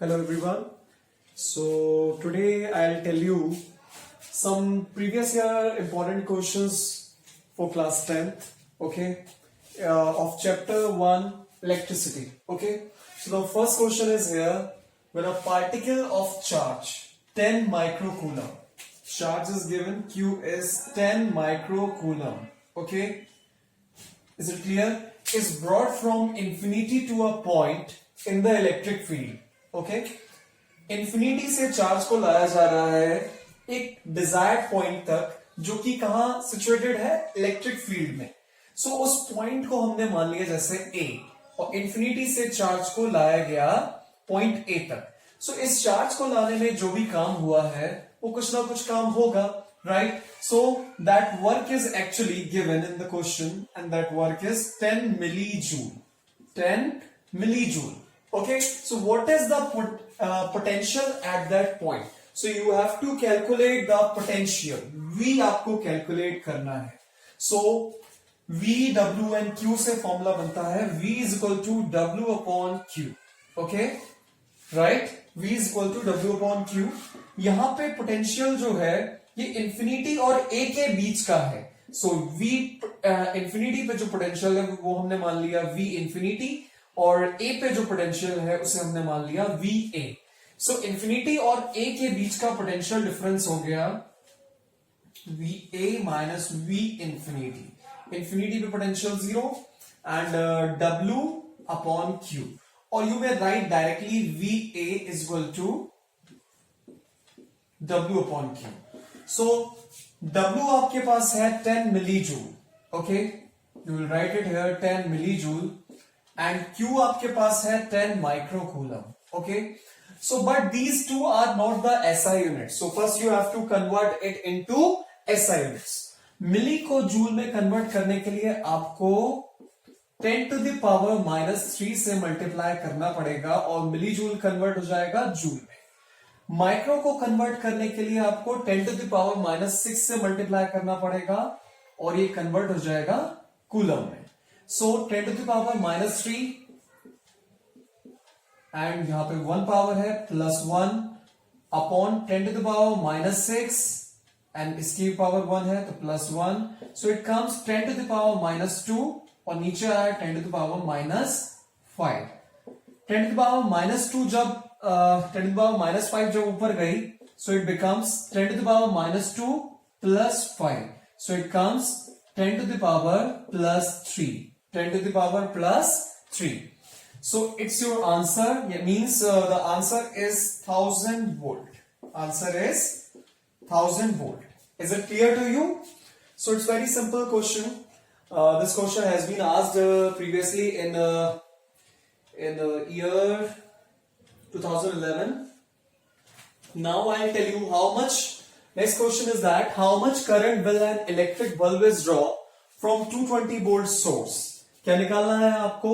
Hello everyone. So today I'll tell you some previous year important questions for class 10th, okay, of chapter 1 electricity, okay. So the first question is here, when a particle of charge 10 microcoulomb, charge is given, Q is 10 microcoulomb, okay, is it clear, is brought from infinity to a point in the electric field, okay. Infinity से charge को लाया जा रहा है एक desired point तक, जो कि कहां सिचुएटेड है, इलेक्ट्रिक फील्ड में. सो उस पॉइंट को हमने मान लिया जैसे ए, और इंफिनिटी से चार्ज को लाया गया पॉइंट ए तक. सो इस चार्ज को लाने में जो भी काम हुआ है वो कुछ ना कुछ काम होगा, right. So that work is actually given in the question and that work is 10 मिलीजूल. 10 मिलीजूल. Okay, so what is the potential at that point? So you have to calculate the potential. V आपको calculate करना है. So V, W and Q से formula बनता है V is equal to W upon Q. Okay, right? V is equal to W upon Q. यहाँ पे potential जो है ये इंफिनिटी और A के बीच का है. So V इंफिनिटी पे जो पोटेंशियल है वो हमने मान लिया V इंफिनिटी, और ए पे जो पोटेंशियल है उसे हमने मान लिया वी ए. सो इंफिनिटी और ए के बीच का पोटेंशियल डिफरेंस हो गया V A minus V infinity. Infinity पे potential 0 and W upon Q, और you may write directly V A is equal to W upon Q. So W आपके पास है 10 millijoule, okay, you will write it here 10 millijoule, and Q आपके पास है 10 microcoulomb, okay. So but these two are not the SI units. So first you have to convert it into SI units. मिली को joule में convert करने के लिए आपको 10 to the power -3 से मल्टीप्लाई करना पड़ेगा और मिली जूल कन्वर्ट हो जाएगा जूल में. माइक्रो को कन्वर्ट करने के लिए आपको 10 to the power -6 से मल्टीप्लाई करना पड़ेगा और ये कन्वर्ट हो जाएगा कूलम में. So 10 to the power -3 and यहां पे 1 पावर है +1 upon 10 to the power -6 and इसकी पावर 1 है तो +1. सो it comes 10 to the power -2 और नीचे आया 10 to the power -5. 10 to the power -2 जब 10 to the power -5 जब ऊपर गई, सो it becomes 10 to the power -2 +5. So it comes 10 to the power +3. 10 to the power +3. So it's your answer. It means the answer is 1000 volt. Answer is 1000 volt. Is it clear to you? So it's very simple question. This question has been asked previously in year 2011. Now I'll tell you how much. Next question is that how much current will an electric bulb is draw from 220 volt source. क्या निकालना है आपको?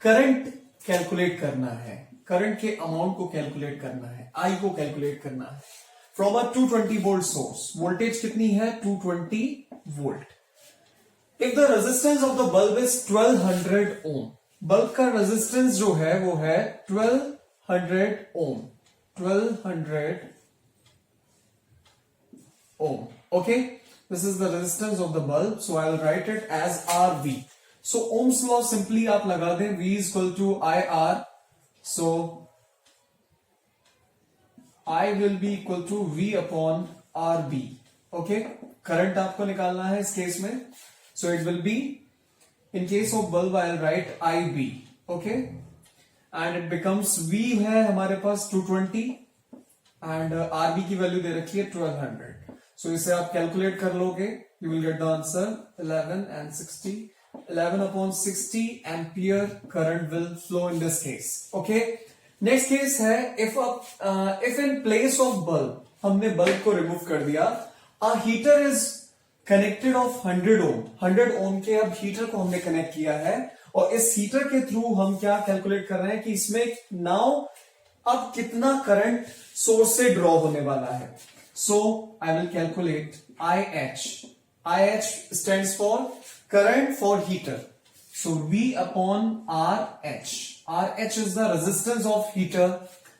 Current calculate करना है, current के amount को calculate करना है, आई को कैलकुलेट करना है from a 220 volt source. Voltage कितनी है? 220 volt. If the resistance of the bulb is 1200 ohm, bulb का रेजिस्टेंस जो है वो है 1200 ओम. 1200 ohm. Okay, this is the resistance of the bulb, so I will write it as RV. So Ohm's law simply आप लगा दें, V is equal to IR. So I will be equal to V upon RB. Okay, current आपको निकालना है इस case में. So it will be, in case of bulb I will write IB. Okay, and it becomes V है हमारे पास 220 and RB की value दे रखी है 1200. So इसे आप कैलकुलेट कर लोगे, you will get the answer 11 and 60. 11 upon 60 ampere current will flow in this case. Okay. Next case है if in place of bulb, हमने bulb को remove कर दिया, a heater is connected of 100 ohm. 100 ohm के अब heater को हमने connect किया है और इस heater के through हम क्या calculate कर रहे हैं कि इसमें now अब कितना current source से draw होने वाला है. So I will calculate IH. IH stands for current for heater. So V upon RH. RH is the resistance of heater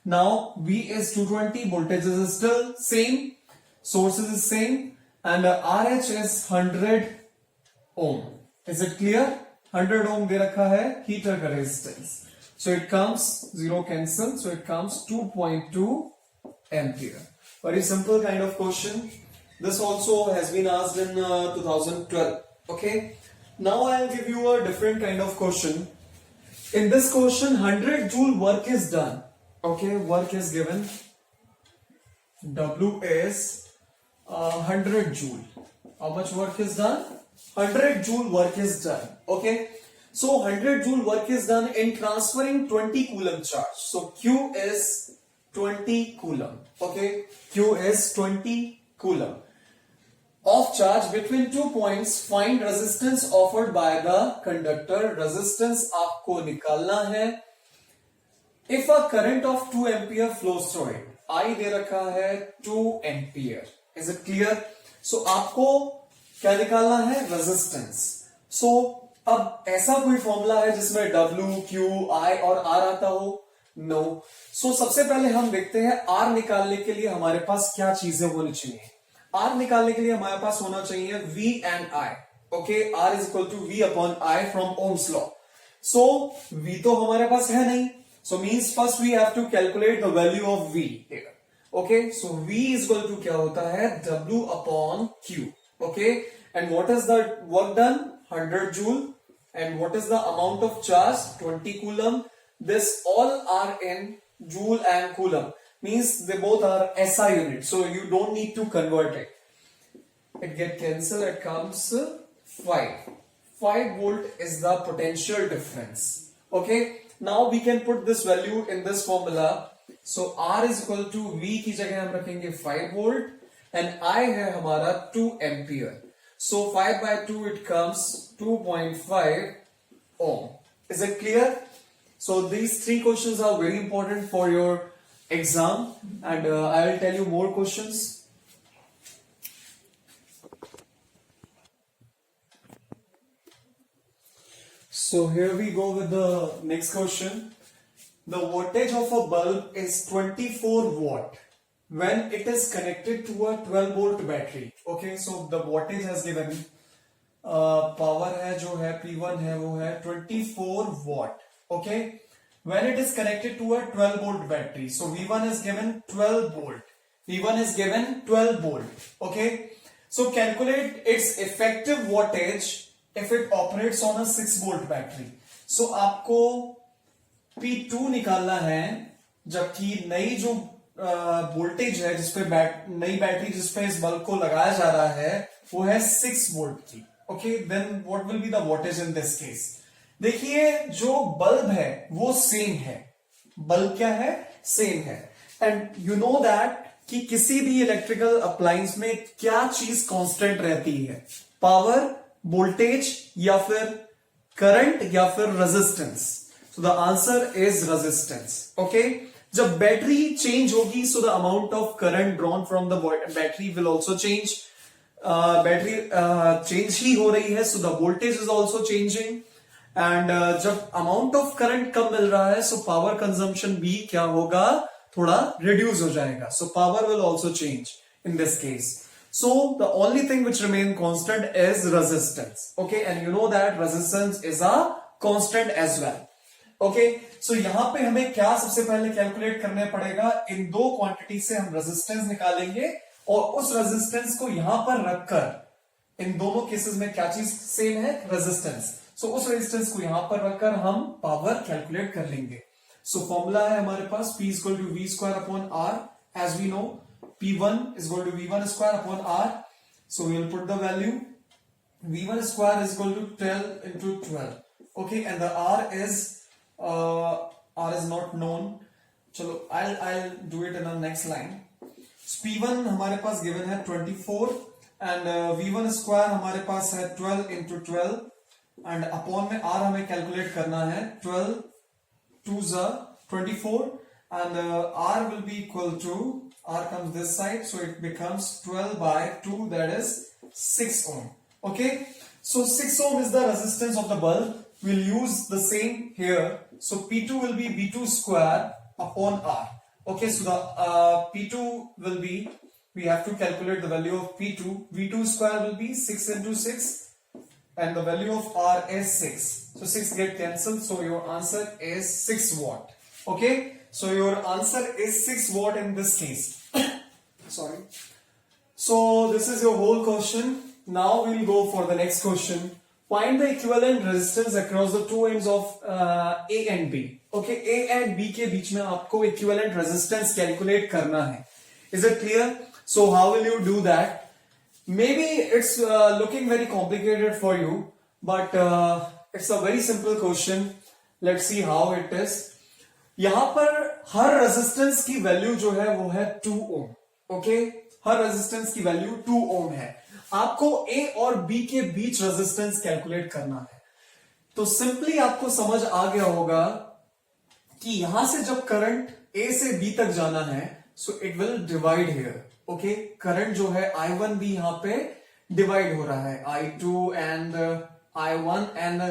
Now V is 220, voltage is still same, sources is same, and RH is 100 ohm. Is it clear? 100 ohm दे रखा है heater का resistance. So it comes 0 cancel. So it comes 2.2 ampere. Very simple kind of question. This also has been asked in 2012. Okay. Now I'll give you a different kind of question. In this question, 100 joule work is done. Okay, work is given. W is 100 joule. How much work is done? 100 joule work is done. Okay. So 100 joule work is done in transferring 20 coulomb charge. So Q is 20 coulomb. Okay. Q is 20 coulomb of charge between 2 points. Find resistance offered by the conductor. Resistance आपको निकालना है. If a current of 2 ampere flows through it, I दे रखा है 2 ampere. Is it clear? So आपको क्या निकालना है? Resistance. So अब ऐसा कोई फॉर्मूला है जिसमें W, Q, I और R आता हो? No. So सबसे पहले हम देखते हैं R निकालने के लिए हमारे पास क्या चीजें होनी चाहिए. R निकालने के लिए हमारे पास होना चाहिए V and I. Okay, R is equal to V upon I from Ohm's law. So V तो हमारे पास है नहीं. So means first we have to calculate the value of V here. Okay, so V is equal to क्या होता है? W upon Q. Okay, and what is the work done? 100 joule. And what is the amount of charge? 20 coulomb. This all are in joule and coulomb. Means they both are SI units. So you don't need to convert it. It get cancelled. It comes 5. 5 volt is the potential difference. Okay. Now we can put this value in this formula. So R is equal to V की जगह हम रखेंगे 5 volt and I है हमारा 2 ampere. So 5 by 2 it comes 2.5 ohm. Is it clear? So these 3 questions are very important for your exam and I will tell you more questions. So here we go with the next question. The voltage of a bulb is 24 watt when it is connected to a 12 volt battery. Okay, so the voltage has given power है जो है P1 है वो है 24 watt. Okay, when it is connected to a 12 volt battery. So V1 is given 12 volt. V1 is given 12 volt. Okay, so calculate its effective wattage if it operates on a 6 volt battery. So आपको P2 निकालना है जबकि नई जो voltage है जिसपे नई battery जिसपे इस बल्ब को लगाया जा रहा है वो है 6 वोल्ट की. Okay, then what will be the voltage in this case. देखिए जो बल्ब है वो सेम है. बल्ब क्या है? सेम है. एंड यू नो दैट कि किसी भी इलेक्ट्रिकल अप्लायंस में क्या चीज कांस्टेंट रहती है? पावर, वोल्टेज या फिर करंट या फिर resistance. So the answer is resistance. Okay, जब बैटरी चेंज होगी so the amount of current drawn from the battery will also change. Battery change ही हो रही है so the voltage is also changing. And जब amount of current कम मिल रहा है सो पावर कंजम्पशन भी क्या होगा? थोड़ा रिड्यूस हो जाएगा. So power will also change in this case. So the only thing which remain constant is resistance. Okay, and you know that resistance is a constant as well. Okay, so यहां पे हमें क्या सबसे पहले calculate करने पड़ेगा? इन दो quantity से हम रेजिस्टेंस निकालेंगे और उस रेजिस्टेंस को यहां पर रखकर इन दोनों केसेस में क्या चीज सेम है? रेजिस्टेंस. सो उस रेजिस्टेंस को यहां पर रखकर हम पावर कैलकुलेट कर लेंगे. सो फॉर्मूला है हमारे पास P equal to V square upon R. As we know P1 is equal to V1 square upon R. So we will put the value. V1 square is equal to 12 into 12. Okay, and the R is not known. चलो I'll do it in the next line. So P1 हमारे पास given है 24 and V1 square हमारे पास है 12 into 12 and upon में R हमें calculate करना है 12 2s are 24 and R will be equal to R comes this side, so it becomes 12 by 2, that is 6 ohm. Okay, so 6 ohm is the resistance of the bulb. We'll use the same here. So P2 will be V2 square upon R. Okay, so the P2 will be, we have to calculate the value of P2. V2 square will be 6 into 6 and the value of R is 6. So 6 get cancelled, so your answer is 6 watt. Okay, so your answer is 6 watt in this case. Sorry. So this is your whole question. Now we'll go for the next question. Find the equivalent resistance across the two ends of A and B. Okay, A and B के बीच में आपको equivalent resistance calculate करना है. Is it clear? So how will you do that? Maybe it's looking very complicated for you, but it's a very simple question. Let's see how it is. यहां पर हर resistance की value जो है वो है 2 ओम. Okay, हर resistance की value 2 ओम है. आपको ए और बी के बीच रेजिस्टेंस कैलकुलेट करना है. तो सिंपली आपको समझ आ गया होगा कि यहां से जब करंट ए से बी तक जाना है, so it will divide here. Okay, current जो है I1 भी यहां पे डिवाइड हो रहा है. I2 and I1 and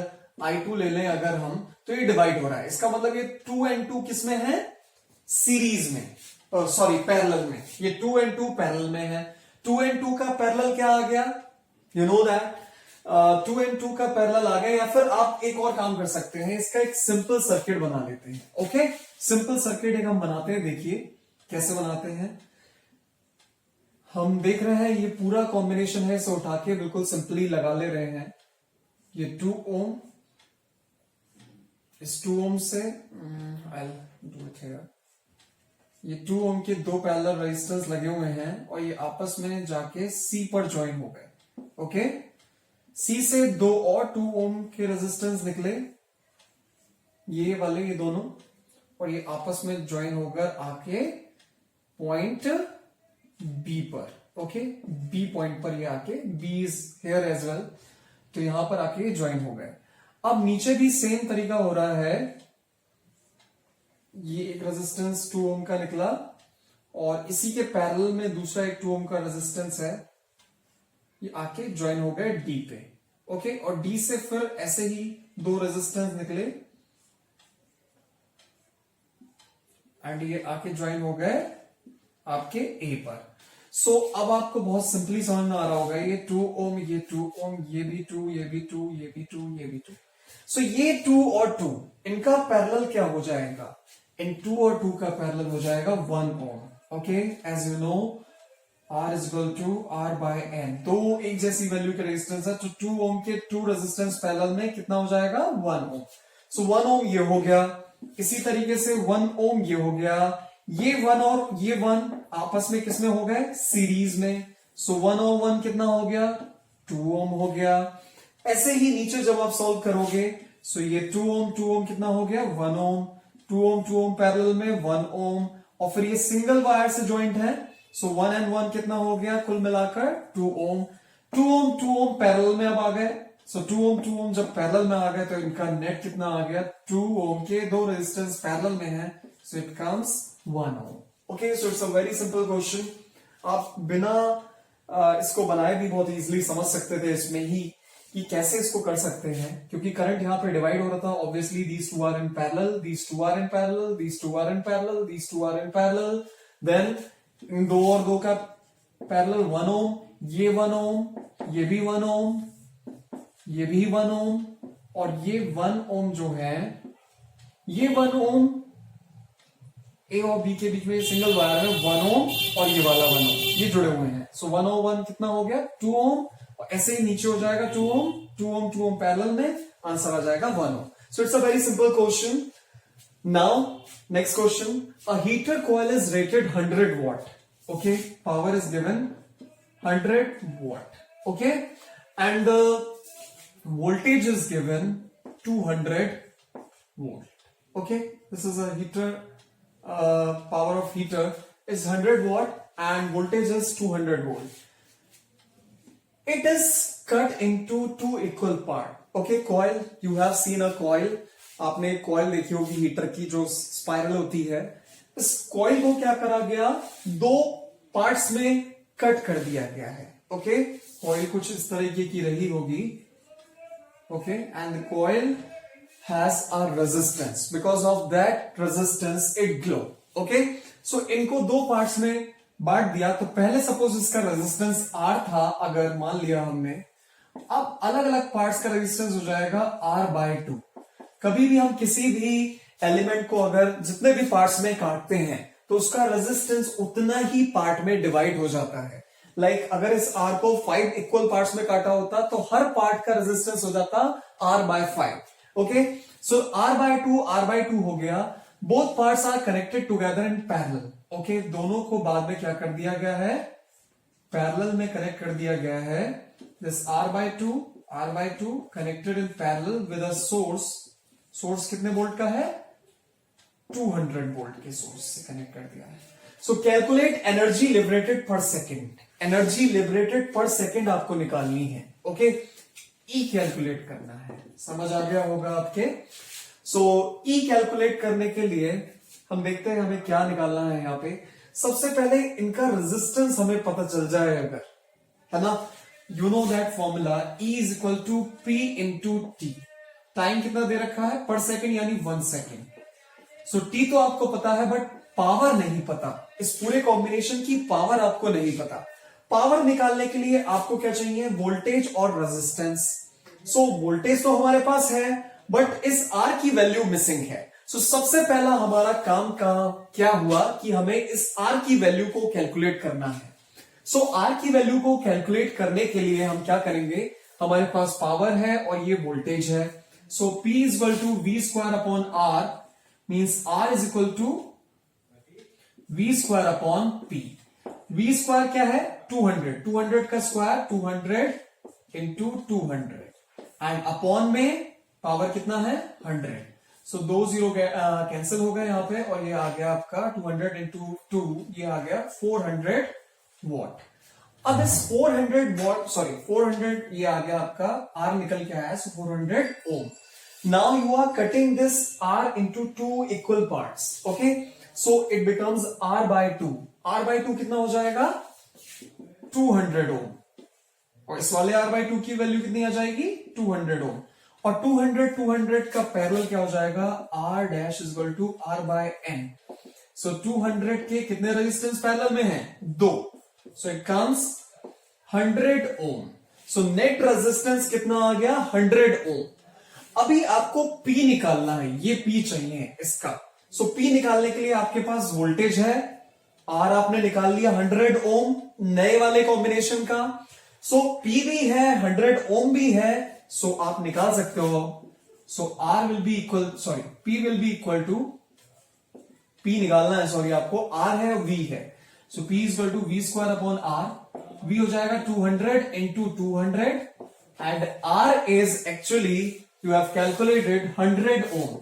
I2 ले लें अगर हम, तो ये डिवाइड हो रहा है. इसका मतलब ये 2 and 2 किस में है? सीरीज में, सॉरी पैरेलल में. ये 2 and 2 पैरेलल में है. 2 and 2 का पैरेलल क्या आ गया? यू नो दैट 2 and 2 का पैरेलल आ गया. या फिर आप एक और काम कर सकते हैं, इसका एक सिंपल सर्किट बना लेते हैं. ओके, सिंपल सर्किट एक हम बनाते हैं. देखिए कैसे बनाते हैं. हम देख रहे हैं ये पूरा कॉम्बिनेशन है, इसे उठा के बिल्कुल सिंपली लगा ले रहे हैं. ये 2 ओम, इस 2 ओम से आई डू इट हियर. ये 2 ओम के दो पैरेलल रेजिस्टेंस लगे हुए हैं और ये आपस में जाके C पर ज्वाइन हो गए. ओके, C से दो और 2 ओम के रेजिस्टेंस निकले, ये वाले, ये दोनों, और ये आपस में ज्वाइन होकर आके पॉइंट B पर. ओके, B पॉइंट पर ये आके, B is here as well, तो यहां पर आके ज्वाइन हो गए. अब नीचे भी सेम तरीका हो रहा है. ये एक रेजिस्टेंस 2 ओम का निकला और इसी के पैरेलल में दूसरा एक 2 ओम का रेजिस्टेंस है, ये आके ज्वाइन हो गए D पे. ओके, और D से फिर ऐसे ही दो रेजिस्टेंस निकले एंड ये आके ज्वाइन हो गए आपके A पर. सो अब आपको बहुत सिंपली समझ में आ रहा होगा. ये 2 ओम, ये 2 ओम, ये भी 2, ये भी 2, ये भी 2, ये भी 2. सो ये 2 और 2 इनका पैरेलल क्या हो जाएगा? इन 2 और 2 का पैरेलल हो जाएगा 1 ohm. Okay, as you know R is equal to R by N. दो एक जैसी वैल्यू के रेजिस्टेंस है, तो 2 ओम के 2 रेजिस्टेंस पैरेलल में कितना हो जाएगा? 1 ओम. सो 1 ओम ये हो गया. इसी तरीके से 1 ओम ये हो गया. ये 1 और ये 1 आपस में किसमें हो गए? सीरीज में. सो 1 और 1 कितना हो गया? 2 ओम हो गया. ऐसे ही नीचे जब आप सॉल्व करोगे, सो ये 2 ओम कितना हो गया? 1 ओम. 2 ओम पैरेलल में 1 ओम, और फिर ये सिंगल वायर से ज्वाइंट है, सो 1 and 1 कितना हो गया? कुल मिलाकर 2 ओम. 2 ओम पैरेलल में अब आ गए. सो 2 ओम जब पैरेलल में आ गए तो इनका नेट कितना आ गया? 2 ओम के दो रेजिस्टेंस पैरेलल में है, so it comes 1 ohm. Okay, so it's a very simple question. आप बिना इसको बनाए भी बहुत इजीली समझ सकते थे इसमें ही कि कैसे इसको कर सकते हैं, क्योंकि करंट यहां पे डिवाइड हो रहा था. Obviously these two are in parallel, these two are in parallel, these two are in parallel, these two are in parallel. Then in 2 और 2 का पैरेलल 1 ओम, ये 1 ओम, ये भी 1 ओम, ये भी 1 ओम, और ये 1 ओम जो है, ये 1 ओम ए और बी के बीच में सिंगल वायर है, 1 ओम, और ये वाला 1 ओम, ये जुड़े हुए हैं. सो 1 और 1 कितना हो गया? 2 ओम, और ऐसे ही नीचे हो जाएगा 2 ओम, 2 ओम, 2 ओम पैरेलल में, आंसर आ जाएगा 1 ohm. So it's a very simple question. Now, next question. A heater coil is rated 100 watt. Okay, power is given 100 watt. Okay, and the voltage is given 200 volt. Okay, this is a heater. Power of heater is 100 watt and voltage is 200 volt. It is cut into two equal part. Okay, coil. You have seen a coil. आपने coil देखी होगी heater की जो spiral होती है. इस coil को क्या करा गया? 2 पार्ट्स में कट कर दिया गया है. ओके, कॉइल कुछ इस तरीके की रही होगी. Okay, and the coil has a resistance. Because of that resistance it glow. Okay, so इनको दो पार्ट्स में बांट दिया। तो पहले सपोज इसका रेजिस्टेंस R था, अगर मान लिया हमने, अब अलग अलग पार्ट्स का रेजिस्टेंस हो जाएगा R/2। कभी भी हम किसी भी एलिमेंट को अगर जितने भी पार्ट्स में काटते हैं तो उसका रेजिस्टेंस उतना ही पार्ट में डिवाइड हो जाता है। लाइक अगर इस R को 5 इक्वल पार्ट्स में काटा होता तो हर पार्ट का रेजिस्टेंस हो जाता R/5। ओके, सो R/2 हो गया। Both parts are connected together in parallel. Okay, दोनों को बाद में क्या कर दिया गया है, पैरेलल में कनेक्ट कर दिया गया है। This R/2 connected in parallel with a source कितने वोल्ट का है, 200 वोल्ट के सोर्स से कनेक्ट कर दिया है। सो कैलकुलेट एनर्जी लिबरेटेड पर सेकेंड। एनर्जी लिबरेटेड पर सेकेंड आपको निकालनी है। ओके, ई कैलकुलेट करना है, समझ आ गया होगा आपके। सो ई कैलकुलेट करने के लिए हम देखते हैं हमें क्या निकालना है। यहाँ पे सबसे पहले इनका रेजिस्टेंस हमें पता चल जाए अगर, है ना, you know that formula E is equal to P into T. Time कितना दे रखा है पर सेकेंड, यानी 1 सेकेंड। सो टी तो आपको पता है बट पावर नहीं पता, इस पूरे कॉम्बिनेशन की पावर आपको नहीं पता। पावर निकालने के लिए आपको क्या चाहिए, वोल्टेज और रेजिस्टेंस। सो वोल्टेज तो हमारे पास है बट इस R की वैल्यू मिसिंग है। सो सबसे पहला हमारा काम क्या हुआ कि हमें इस R की वैल्यू को कैलकुलेट करना है। सो R की वैल्यू को कैलकुलेट करने के लिए हम क्या करेंगे, हमारे पास पावर है और ये वोल्टेज है। So P is equal to V² upon R, means R is equal to V² upon P। V² क्या है, 200 का स्क्वायर 200 इंटू 200 एंड अपॉन में पावर कितना है, 100। सो 2 जीरो कैंसिल हो गए यहाँ पे और ये आ गया आपका 200 इंटू 2, ये आ गया 400 वॉट। अब इस 400 ये आ गया आपका, R निकल के आया, so 400 ohm. Now you are cutting this R into 2 equal parts. Okay, so it becomes R/2। R/2 कितना हो जाएगा, 200 ओम, और इस वाले R/2 की वैल्यू कितनी आ जाएगी, 200 ओम। और 200 का पैरेलल क्या हो जाएगा, R dash is equal to R/N। So 200 के कितने रेजिस्टेंस पैरेलल में है, 2। So it comes 100 ohm. So net resistance कितना आ गया, 100 ओम। अभी आपको P निकालना है, ये P चाहिए इसका। सो P निकालने के लिए आपके पास वोल्टेज है, R आपने निकाल लिया 100 ओम नए वाले कॉम्बिनेशन का। सो P भी है, 100 ओम भी है, सो आप निकाल सकते हो। So R will be equal, sorry P will be equal to, P निकालना है, सॉरी आपको, R है V है। So P is equal to V² upon R। V हो जाएगा 200 into 200 and R is actually, you have calculated 100 ohm.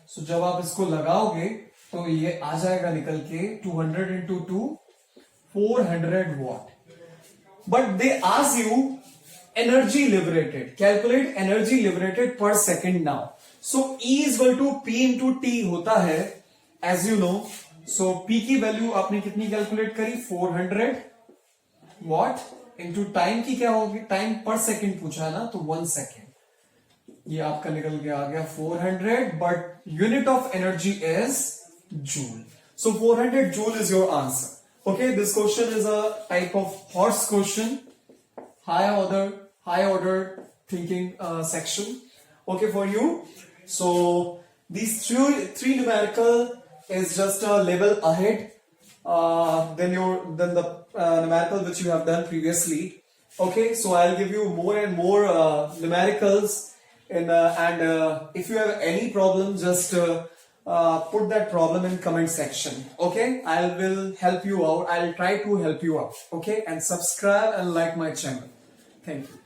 So जब आप इसको लगाओगे तो ये आ जाएगा निकल के 200 into 2, 400 watt. But they ask you energy liberated, calculate energy liberated पर second now. So E is equal to P into T होता है, as you know. So P की वैल्यू आपने कितनी कैलकुलेट करी, 400 वॉट इंटू टाइम की क्या होगी, टाइम पर सेकेंड पूछा है ना, तो 1 सेकेंड। ये आपका निकल के आ गया 400, but unit of energy is joule. So 400 joule is your answer. Okay, this question is a type of horse question, high order thinking section, okay, for you. So these three numerical is just a level ahead than the numerical which you have done previously. Okay, so I'll give you more and more numericals and if you have any problem, just put that problem in comment section. Okay, I will help you out, I'll try to help you out. Okay, and subscribe and like my channel. Thank you.